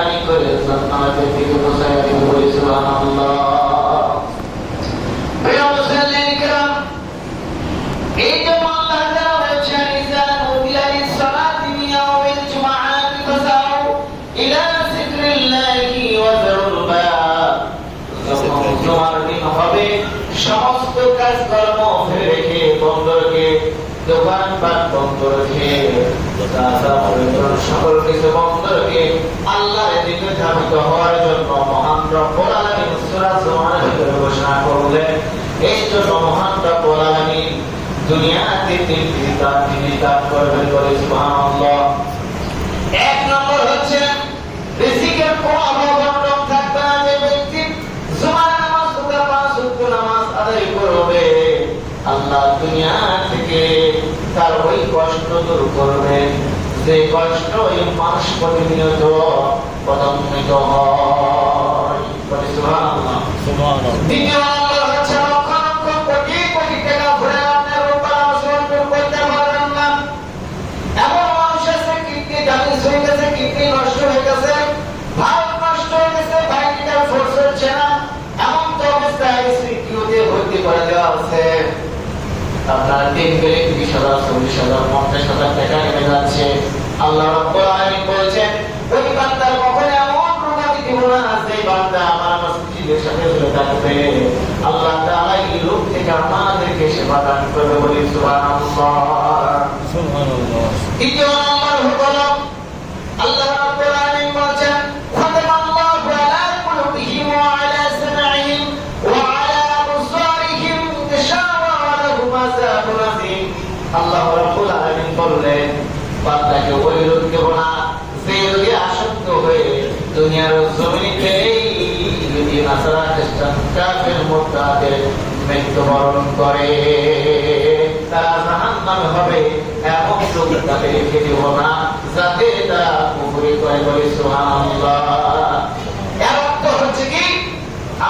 টানাটানি করে জান্নাতের দিকে পৌঁছায় দিতে বলি সুবহানাল্লাহ। প্রিয় মুসলিম কিরাম, এই যে আল্লাহ তাআলা বলেছেন ইযা নুদিয়া লিস-সালাতি মিন ইয়াউমিল জুমআতি ফাসাউ ইলা যিকরিল্লাহি ওয়া যারুল বায়'। জুমার দিন হবে সমস্ত কাজকর্ম ফেলে রেখে বন্ধ রেখে, দোকানপাট বন্ধ রেখে, সকল কিছু বন্ধ রেখে আল্লাহর দিকে ধাবিত হওয়ার জন্য মহান রব্বুল আলামিন সূরা জুমার ভিতরে ঘোষণা করলেন। এই জন্য মহান রব্বুল আলামিন দুনিয়াতে তিনটি কাজ করবেন বলে সুবহানাল্লাহ। এক নম্বর হচ্ছে রিজিকের কোনো অভাব থাকবে না। যে ব্যক্তি জুমার নামাজ পড়ে পাঁচ ওয়াক্ত নামাজ আদায় করবে, আল্লাহ দুনিয়া থেকে তার ওই কষ্ট দূর করবেন যে কষ্ট ওই মানুষ প্রতিনিয়ত পদোন্নতি হয়। সুবহানাল্লাহ। দ্বিতীয় নম্বর হচ্ছে লক্ষ লক্ষ কোটি কোটি টাকা ভরে আপনার রূপার আসন করতে পারবেন না। এমন মানুষ আছে কিডনি ড্যামেজ হয়ে গেছে, কিডনি নষ্ট হয়ে গেছে, ভাল্ব নষ্ট হয়ে গেছে, ভাইটাল ফোর্স হচ্ছে না, এমন তো অবস্থায় আইসিইউতে ভর্তি করে দেওয়া আছে। আপনার দিন গেলে 30,000, 40,000, 50,000 টাকা নেমে যাচ্ছে। আল্লাহ রাব্বুল আলামিন বলেছেন ওই বান্দার কখনো এমন রোগ আমি দিব না যে বান্দা আমার মসজিদের সাথে জুড়ে থাকবে। আল্লাহ তাআলা এই রোগ থেকে আমাদেরকে সেবা দান করবে বলি সুবহানাল্লাহ। সুবহানাল্লাহ। তৃতীয় নম্বর হলো আল্লাহ রাব্বুল আলামিন বলেছেন খাতামাল্লাহু আলা কুলুবিহিম ওয়া আলা সামঈহিম ওয়া আলা আবসারিহিম গিশাওয়া ওয়া লাহুম আযাবুন আযীম। আল্লাহ রাব্বুল আলামিন বললেন বান্দাকে ওই রোগ দেব না যে রোগে আসক্ত হয়ে দুনিয়ার জমিনে যদি নাসারা খ্রিস্টান কাফের মুরতাদের মৃত্যুবরণ করে তারা জাহান্নামে হবে। এমন লোক তাকে রেখে দেব না যাতে তারা কুফরি করে বলে সুবহানাল্লাহ। এর অর্থ হচ্ছে কি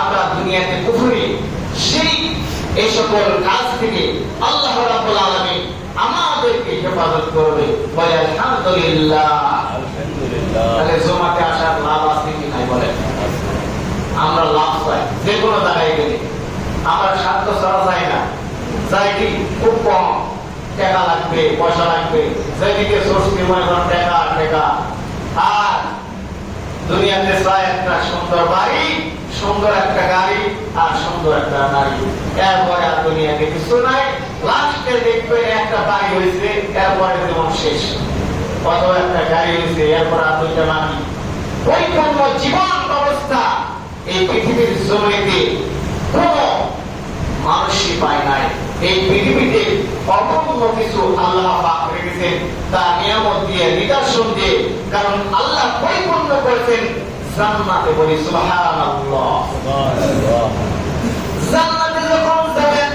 আমরা দুনিয়াতে কুফরি, শিরক এই সকল কাজ থেকে আল্লাহ রাব্বুল আলামিন আমাদেরকে হেফাজত করবে। বলে আলহামদুলিল্লাহ। আলহামদুলিল্লাহ। তাহলে জমাতে আসার লাভ আছে কি নাই বলেন? আমরা লাভ পাই যে কোনো জায়গায় গেলে। আমরা স্বার্থ ছাড়া যাই না, যাই কি খুব কম টাকা লাগবে, পয়সা লাগবে, যেদিকে সোর্স বিময় টাকা টাকা। আর দুনিয়াতে চাই একটা সুন্দর বাড়ি, সুন্দর একটা গাড়ি আর সুন্দর একটা নারী। এরপরে আর দুনিয়াতে কিছু নাই। লাস্টে দেখবে একটা বাড়ি হয়েছে, এরপরে জীবন শেষ। অথবা একটা গাড়ি হয়েছে, এরপর আর দুইটা নারী। ওই কোন জীবন ব্যবস্থা এই পৃথিবীর জমিতে কোন মানুষই পায় নাই। এই পৃথিবীতে অপূর্ণ কিছু আল্লাহ পাক রেখেছেন তার নিয়ামত দিয়ে, নিদর্শন দিয়ে। কারণ আল্লাহ পরিপূর্ণ করেছেন জান্নাতে বলি সুবহানাল্লাহ। জান্নাতে যখন যাবেন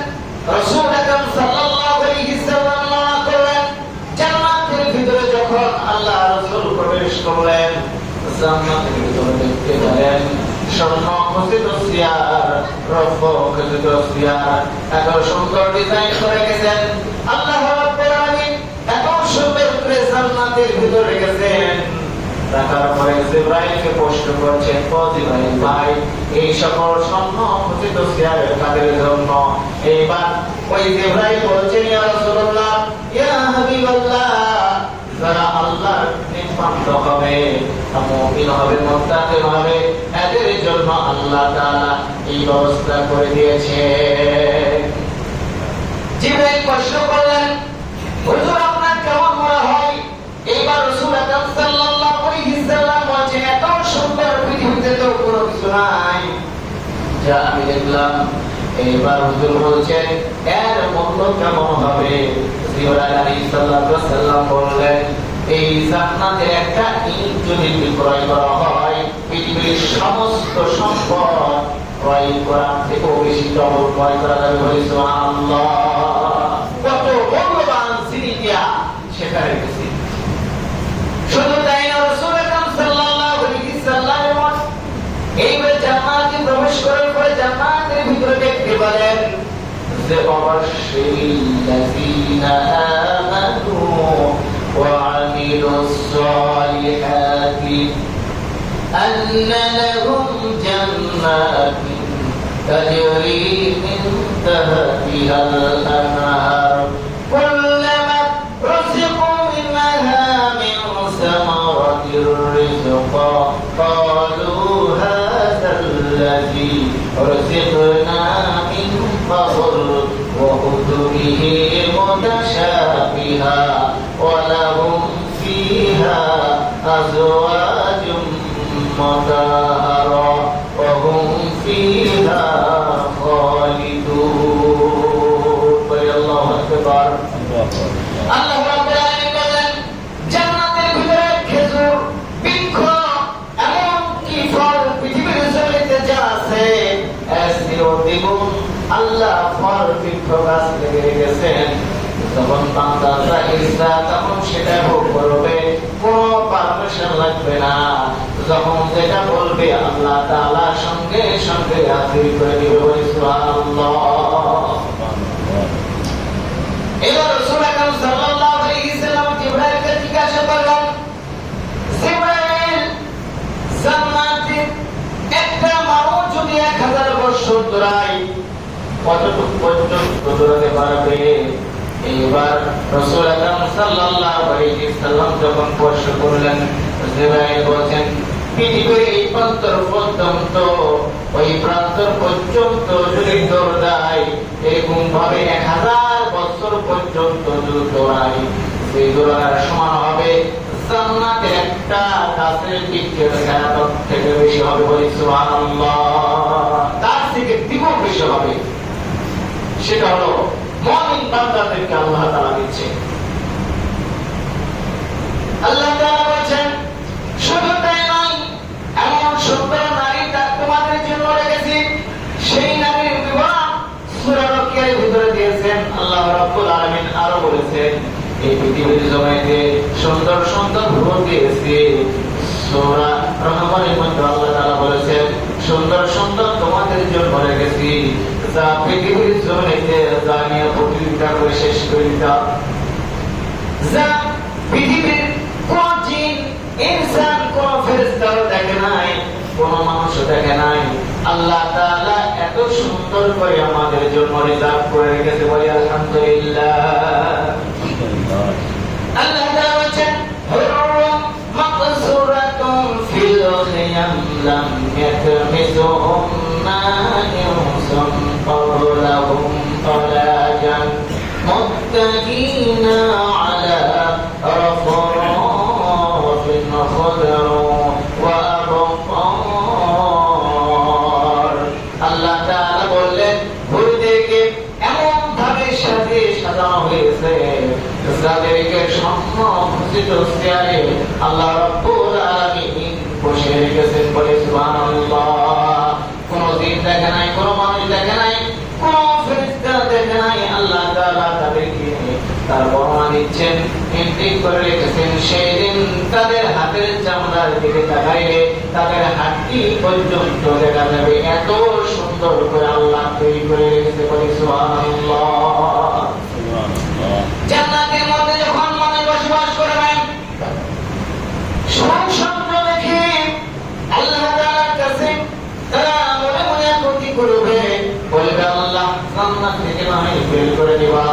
রাসূল আকরাম সাল্লাল্লাহু আলাইহি সাল্লাম নামাজ পড়লেন। জান্নাতের ভিতরে যখন আল্লাহ রাসূল প্রবেশ করলেন, জান্নাতের ভিতরে দেখতে পেলেন স্বর্ণ খচিত চেয়ার, রত্ন খচিত চেয়ার, এত সুন্দর ডিজাইন করে গেছেন। আল্লাহ রাব্বুল আলামিন এত সুন্দর করে জান্নাতের ভিতরে রেখেছেন। দেখার পরে জিবরাইলকে প্রশ্ন করছেন, ও জিবরাইল ভাই, এই সকল স্বর্ণ খচিত চেয়ারের কাদের জন্য? এইবার ওই জিবরাইল বলছেন, ইয়া রাসূলুল্লাহ, ইয়া হাবিবাল্লাহ, যারা আল্লাহর নির্বাচিত হবে, মুমিন হবে, মুত্তাকি হবে, এদের জন্য আল্লাহ তাআলা এই ব্যবস্থা করে দিয়েছে। জিবরাইল প্রশ্ন করলেন, হুজুর আপনার কেমন মনে হয়? এইবার রাসূল আকরাম সাল্লাল্লাহু আলাইহি সাল্লাম বলেন, এত সুন্দর পৃথিবীতে তো কোনো কিছু নাই যা আমি দেখলাম। এইবার হুজুর বলছেন, এর মূল্য কেমন হবে? জিবরাইল আলাইহিস সালাম বললেন, এই জান্নাতের একটা ইট যদি বিক্রয় করা হয়, পৃথিবীর সমস্ত সম্পদ ক্রয় করার থেকেও বেশি ডবল ক্রয় করা যাবে। বলি সুবহানাল্লাহ। কত মূল্যবান জিনিস সেখানে গেছে। শুধু তাই না, রাসূল আকরাম সাল্লাল্লাহু আলাইহি সাল্লাম এইবার জান্নাতে প্রবেশ করার পরে জান্নাতের ভিতরে দেখতে পেলেন যে অবশ্যইল্লাযীনা আমানু ওয়া আমিলুস সালিহাতি أن لهم جنات تجري من تحتها الأنهار كلما رزقوا منها من ثمرة رزقا قالوا هذا الذي رزقنا من قبل وأتوا به متشابها ولهم فيها أزواج مطهرة وهم فيها خالدون الله أكبر আল্লাহ রাব্বুল আলামিন বলেন জান্নাতের ভিতরে খেজুর বৃক্ষ এমন কি ফল পৃথিবীর জমিতে যা আছে এসিও দ্বিগুণ আল্লাহ ফল বৃক্ষ গাছ লেগে রেখেছেন যখন বান্দারা ইচ্ছা তখন সেটা ভোগ করবে কোনো পারমিশন লাগবে না যখন যেটা বলবে আল্লাহ তাআলা সঙ্গে সঙ্গে হাজির করে দিবে সুবহানাল্লাহ এবার রাসূল আকরাম সাল্লাল্লাহু আলাইহি সাল্লাম জিবরাইলকে জিজ্ঞাসা করলেন জিবরাইল জান্নাতে একটা মানুষ যদি 1000 বছর দৌড়ায় কতটুকু পর্যন্ত দৌড়াতে পারবে এবার রাসূল আকরাম সাল্লাল্লাহু আলাইহি সাল্লাম যখন প্রশ্ন করলেন জিবরাইল বলেন পৃথিবীর এই প্রান্ত পর্যন্ত ওই প্রান্ত পর্যন্ত যদি দৌড় দেয় এরকম ভাবে 1000 বছর পর্যন্ত যদি দৌড়ায় সেই দৌড়ানোর সমান হবে জান্নাতের একটা গাছের বৃক্ষের ঘনত্ব থেকে বেশি হবে বলি সুবহানাল্লাহ তার থেকে দ্বিগুণ বেশি হবে সেটা হলো মুমিন বান্দাদেরকে আল্লাহ তাআলা দিচ্ছে আল্লাহ তাআলা বলেন শুধু তাই নয় এমন সুন্দর নারী তোমাদের জন্য রেখেছি সেই নারীর বিবরণ সূরা রকিয়ার ভিতরে দিয়েছেন আল্লাহ রাব্বুল আলামিন আরো বলেছেন এই পৃথিবীর জমিতে সুন্দর সুন্দর ভূমি দিয়েছি সূরা রহমানের মধ্যে আল্লাহ তাআলা বলেছেন সুন্দর সুন্দর তোমাদের জন্য রেখেছি যা পৃথিবীর জমিতে জানিয়ে প্রতিযোগিতা করে শেষ করে দিতা যা পৃথিবীর কোন জিন ইনসান কোন ফেরেশতা দেখে নাই কোন মানুষ দেখে নাই আল্লাহ তাআলা এত সুন্দর করে আমাদের জন্য রিজার্ভ করে রেখেছে বলি আলহামদুলিল্লাহ আল্লাহ তাআলা বলেন হুরুম মাকসুরাতুন ফিল খিয়াম লাম ইয়াতমিসুহুন্না ইনসুন ক্বাবলাহুম ফালাজান মুত্তাকিনা আলা রাফরাফিন খুদর ওয়া আবকার আল্লাহ তাআলা বললেন হুরদেরকে এমন ভাবে সাজানো হয়েছে যাদেরকে সম্মানিত চেয়ারে আল্লাহ রাব্বুল আলামিন বসে রেখেছেন বলে সুবহানাল্লাহ কোন জিন দেখে নাই কোন মানুষ দেখে নাই কোন ফেরেশতা দেখে নাই আল্লাহ তাআলা তাদেরকে তার বর্ণনা দিচ্ছেন এমনি করে রেখেছেন সেই দিন তাদের হাতের চামড়ার দিকে তাকাইলে তাদের হাড়টি পর্যন্ত দেখা যাবে এত সুন্দর করে আল্লাহ তৈরি করে রেখেছে বলে সুবহানাল্লাহ জান্নাতের মধ্যে যখন মানুষ বসবাস করবেন সৌন্দর্য দেখে আল্লাহ তাআলার কাছে তারা মনে মনে আপত্তি করবে বলবে আল্লাহ জান্নাত থেকে নয় বের করে দিবা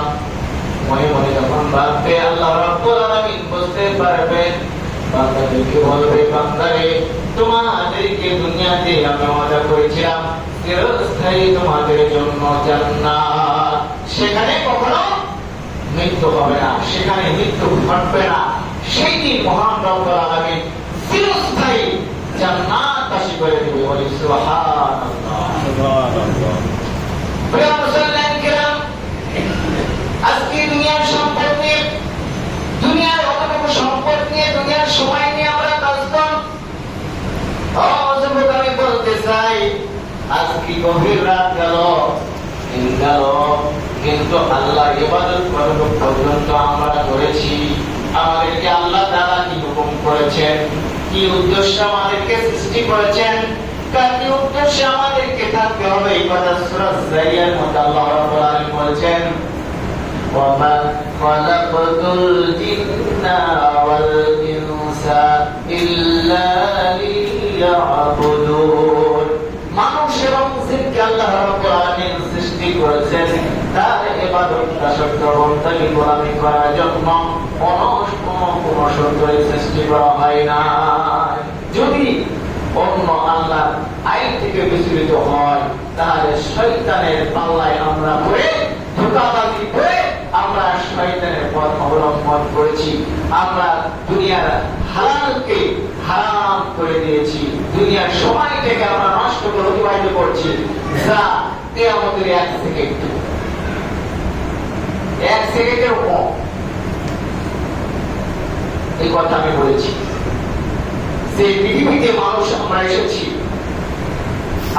মনে মনে যখন ভাববে আল্লাহ রাব্বুল আলামিন বুঝতে পারবেন বান্দাদেরকে বলবে বান্দারে তোমাদেরকে দুনিয়াতে আমি ওয়াদা করেছিলাম চিরস্থায়ী তোমাদের জন্য জান্নাত সেখানে কখনো মৃত্যু হবে না সেখানে মৃত্যু ঘটবে না সেই দিন মহান রব্বুল আলামিন চিরস্থায়ী জান্নাতবাসী করে দেবে বলি সুবহানাল্লাহ সুবহানাল্লাহ প্রিয় মুসলমান কিরাম আজকে দুনিয়ার সম্পদ নিয়ে দুনিয়ার অতটুকু সম্পদ নিয়ে দুনিয়ার সময় নিয়ে আমরা ব্যস্ত যুবক আমি বলতে চাই আজকে গভীর রাত গেল কিন্তু আল্লাহ ইবাদত করার পর্যন্ত আমরা করেছি আমাদেরকে আল্লাহ তাআলা কি হুকুম করেছেন কি উদ্দেশ্য আমাদেরকে সৃষ্টি করেছেন কি উদ্দেশ্য আমাদেরকে থাকতে হবে ইবাদত সূরা যারিয়ার মধ্যে আল্লাহ রাব্বুল আলামিন বলেছেন وَمَا خَلَقْتُ الْجِنَّ وَالْإِنسَ إِلَّا لِيَعْبُدُونَ লিয়াবুদুন। মানুষ এবং জিনকে আল্লাহ রাব্বুল আলামিন সৃষ্টি করেছেন তার ইবাদত দাসত্ব বন্দেগী গোলামি করার জন্য। কোন সত্যই সৃষ্টি করা হয় না। যদি অন্য আল্লাহর আইন থেকে বিচলিত হয় তাহলে শয়তানের পাল্লায় আমরা পড়ে ধোঁকাবাজি করে আমরা শয়তানের পথ অবলম্বন করেছি। আমরা দুনিয়ার হালালকে হারাম করে দিয়েছি। দুনিয়ার সময়টাকে আমরা নষ্ট করে অতিবাহিত করছি, যা কিয়ামতের এক সেকেন্ডের কম। এই কথা আমি বলেছি যে পৃথিবীতে মানুষ আমরা এসেছি,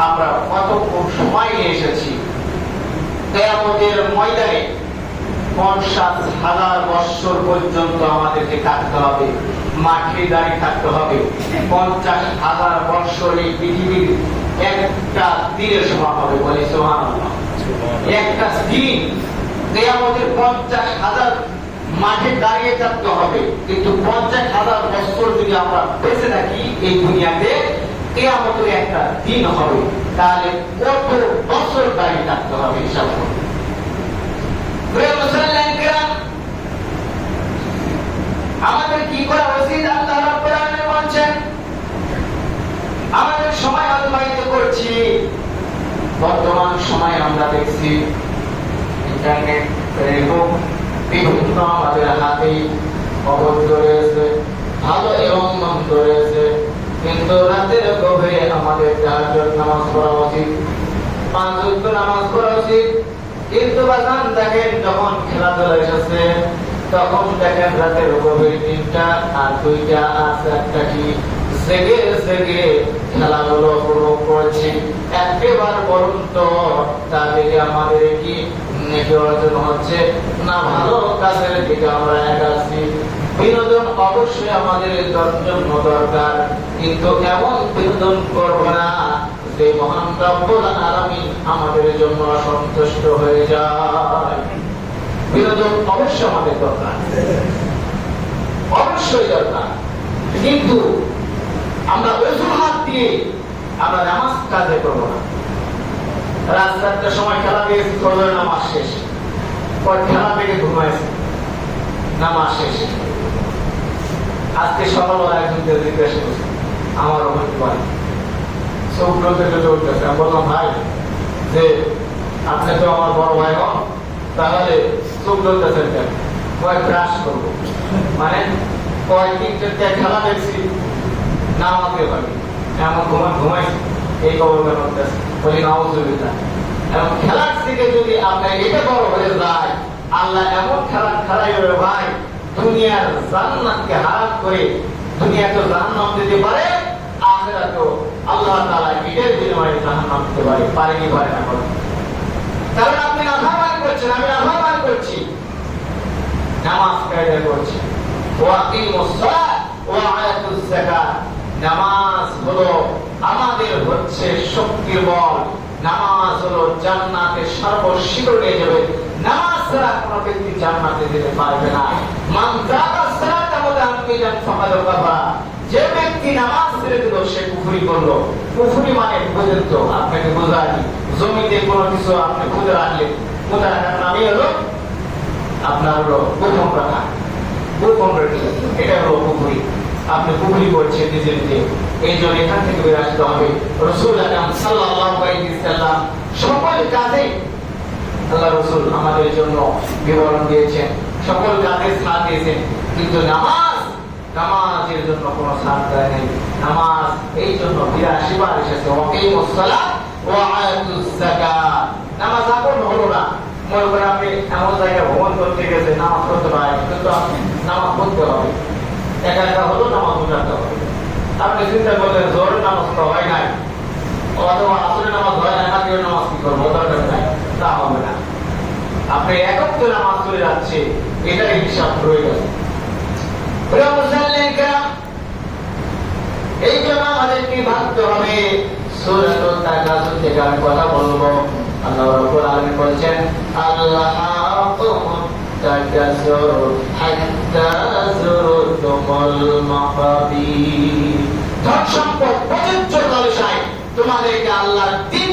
আমরা কত কম সময় নিয়ে এসেছি। কিয়ামতের ময়দানে 50,000 বছর পর্যন্ত আমাদেরকে থাকতে হবে, মাঠে দাঁড়িয়ে থাকতে হবে। 50,000 বছর এই পৃথিবীর একটা দিনের সমান হবে। বলি সুবহানাল্লাহ। একটা দিন কিয়ামতের 50,000 মাঠে দাঁড়িয়ে থাকতে হবে। কিন্তু 50,000 বছর যদি আমরা বেঁচে থাকি এই দুনিয়াতে, কিয়ামতের একটা দিন হবে, তাহলে কত বছর দাঁড়িয়ে থাকতে হবে হিসাব করুন। আমাদের কি করা উচিত? আল্লাহ রাব্বুল আলামিন বলেন আমাদের সময় অতিবাহিত করছি। বর্তমান সময় আমরা দেখছি ইন্টারনেট, ফেসবুক, বিভিন্ন আমাদের হাতে অবদ্ধ রয়েছে, ভালো এবং মন্দ রয়েছে। কিন্তু রাতের গভীরে আমাদের তাহাজ্জুদ নামাজ পড়া উচিত, 5 ওয়াক্ত নামাজ পড়া উচিত। কিন্তু বাজান দেখেন, যখন খেলাধুলা এসেছে তখন দেখেন রাতের গভীর 3টা আর 2টা আর 4টা কি জেগে জেগে খেলাধুলো উপভোগ করছি। একেবারে পর্যন্ত তাদেরকে আমাদের কি নেকি অর্জন হচ্ছে না, ভালো কাজের দিকে আমরা এগাচ্ছি। বিনোদন অবশ্যই আমাদের জন্য দরকার, কিন্তু এমন বিনোদন করব না যে মহান রব্বুল আলামিন আমাদের জন্য অসন্তুষ্ট হয়ে যায়। বিনোদন অবশ্যই আমাদের দরকার, অবশ্যই দরকার, কিন্তু আমরা অজুহাত দিয়ে আমরা নামাজ কাজে করবো না। রাত 4টার সময় খেলা দিয়েছি, ফজর নামাজ শেষ, পর খেলা থেকে ঘুমাইছি, নামাজ শেষ। আজকে সকালবেলা একজনকে জিজ্ঞাসা করছি, আমারও হতে পারে চোখ চলতেছে। আমি বললাম, ভাই যে আপনি তো আমার বড় ভাই হন, তাহলে চোখ চলতেছেন কেন? কয়েক ব্রাশ করবো, মানে কয়েকদিন খেলা দেখছি, নামাজে পারি এমন ঘুমাইছি, এই খবর বলি নাউজুবিল্লাহ। এবং খেলার থেকে যদি আপনার এটা বড় হয়ে যায়, আল্লাহ এমন খেলাই হবে ভাই, দুনিয়ার জান্নাতকে হারাম করে দুনিয়াকে জাহান্নাম দিতে পারে, আখিরাতেও আল্লাহ তাআলা এটার বিনিময়ে জাহান্নাম দিতে পারে। পারে কি পারে না? কারণ আপনি নাফরমানি করছেন, আমি নাফরমানি করছি, নামাজ কায়দা করছি। ওয়াকিমুস সালাত ওয়া আতুজ যাকাত। নামাজ হলো আমাদের হচ্ছে শক্তির বল, নামাজ হলো জান্নাতে সর্বশীঘ্র নিয়ে যাবে। নামাজ ছাড়া কোনো ব্যক্তি জান্নাতে যেতে পারবে না। মান যাকা সালাতা মুতাআম্মিদান ফাকাদ কাফারা। যে ব্যক্তি নামাজ ছেড়ে দিল সে কুফরি করলো। কুফরি মানে বুঝেন তো, আপনাকে বোঝাই, জমিতে কোনো কিছু আপনি খুঁজে রাখলেন, খুঁজে রাখার নামই হলো আপনার হলো গোপন রাখা, গোপন রেখে, এটা হলো কুফরি। আপনি কুফরি করছেন নিজে নিজে, এই জন্য এখান থেকে বের আসতে হবে। রাসূল আকরাম সাল্লাল্লাহু আলাইহি ওয়াসাল্লাম সকল কাজে আল্লাহ রাসূল আমাদের জন্য বিবরণ দিয়েছেন, সকল কাজে সাথ দিয়েছেন, কিন্তু নামাজের জন্য কোনো সাথ দেয় নেই। নামাজ এই জন্য 82 বার এসেছে, ওয়াকিমুস সালাত ওয়া আতুজ যাকাত। নামাজ আপন হলো না, মনে করেন আপনি এমন জায়গায় ভ্রমণ করতে গেছে, নামাজ পড়তে পারেন, কিন্তু আপনি নামাজ পড়তে হবে, একা হলো নামাজ পড়তে হবে। আপনি চিন্তা করলেন জোহরের নামাজ তো হয় নাই, অথবা আসরের নামাজ হয় না, মাগরিবের নামাজ কি করবো, দরকার নাই, তা হবে না। আপনি একত্র নামাজ চলে যাচ্ছে, এটাই হিসাব রয়ে গেছে। এই জন্য আমাদেরকে ভাবতে হবে। সূরাতুল তাকাসুর থেকে আমি কথা বলবো। আল্লাহ রাব্বুল আলামিন বলেছেন, আল্লাহুম্মা তাকাসুর হাত্তা যুরতুমুল মাকাবির। ধন সম্পদ প্রযোজ্য লালসায় তোমাদেরকে আল্লাহর দিন